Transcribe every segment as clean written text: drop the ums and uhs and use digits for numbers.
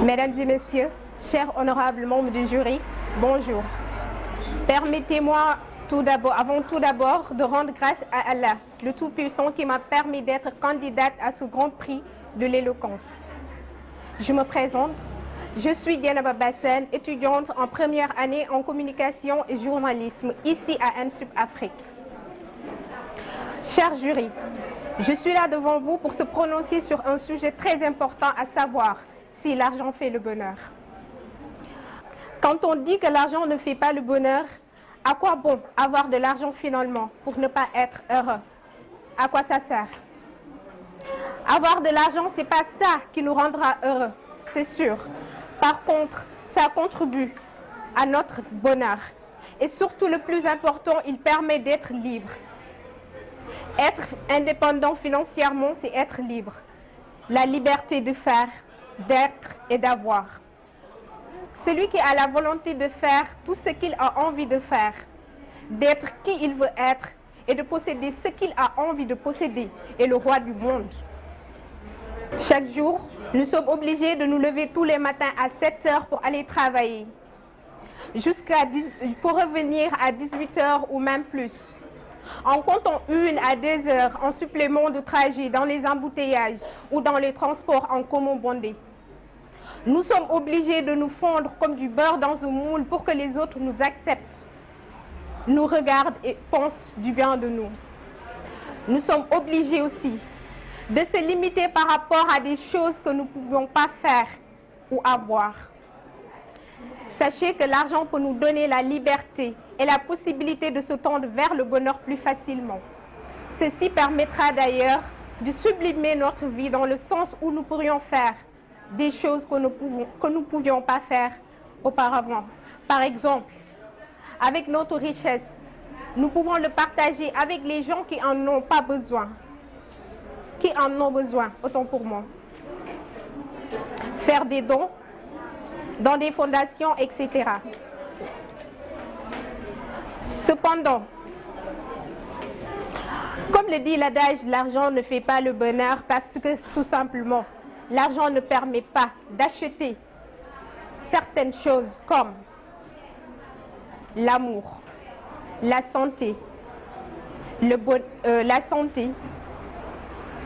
Mesdames et messieurs, chers honorables membres du jury, bonjour. Permettez-moi avant tout d'abord de rendre grâce à Allah, le Tout-Puissant qui m'a permis d'être candidate à ce grand prix de l'éloquence. Je me présente, je suis Dieynaba Bassène, étudiante en première année en communication et journalisme ici à ENSUP Afrique. Cher jury, je suis là devant vous pour se prononcer sur un sujet très important, à savoir si l'argent fait le bonheur. Quand on dit que l'argent ne fait pas le bonheur, à quoi bon avoir de l'argent finalement pour ne pas être heureux? À quoi ça sert? Avoir de l'argent, ce n'est pas ça qui nous rendra heureux, c'est sûr. Par contre, ça contribue à notre bonheur. Et surtout, le plus important, il permet d'être libre. Être indépendant financièrement, c'est être libre. La liberté de faire, d'être et d'avoir. Celui qui a la volonté de faire tout ce qu'il a envie de faire, d'être qui il veut être et de posséder ce qu'il a envie de posséder est le roi du monde. Chaque jour, nous sommes obligés de nous lever tous les matins à 7 heures pour aller travailler, pour revenir à 18 heures ou même plus. En comptant 1 à 2 heures en supplément de trajet dans les embouteillages ou dans les transports en commun bondés. Nous sommes obligés de nous fondre comme du beurre dans un moule pour que les autres nous acceptent, nous regardent et pensent du bien de nous. Nous sommes obligés aussi de se limiter par rapport à des choses que nous ne pouvions pas faire ou avoir. Sachez que l'argent peut nous donner la liberté et la possibilité de se tendre vers le bonheur plus facilement. Ceci permettra d'ailleurs de sublimer notre vie dans le sens où nous pourrions faire des choses que nous ne pouvions pas faire auparavant. Par exemple, avec notre richesse, nous pouvons le partager avec les gens qui en ont pas besoin. Qui en ont besoin, autant pour moi. Faire des dons dans des fondations, etc. Cependant, comme le dit l'adage, l'argent ne fait pas le bonheur parce que tout simplement, l'argent ne permet pas d'acheter certaines choses comme l'amour, la santé,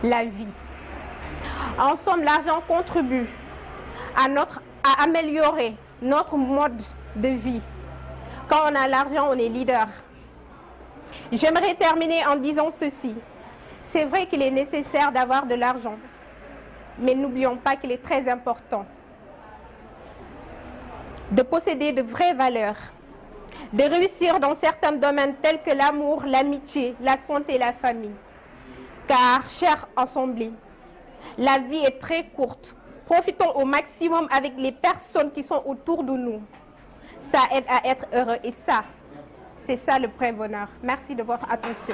la vie. En somme, l'argent contribue à améliorer notre mode de vie. Quand on a l'argent, on est leader. J'aimerais terminer en disant ceci. C'est vrai qu'il est nécessaire d'avoir de l'argent, mais n'oublions pas qu'il est très important de posséder de vraies valeurs, de réussir dans certains domaines tels que l'amour, l'amitié, la santé et la famille. Car, chers assemblées, la vie est très courte. Profitons au maximum avec les personnes qui sont autour de nous. Ça aide à être heureux et ça, c'est ça le vrai bonheur. Merci de votre attention.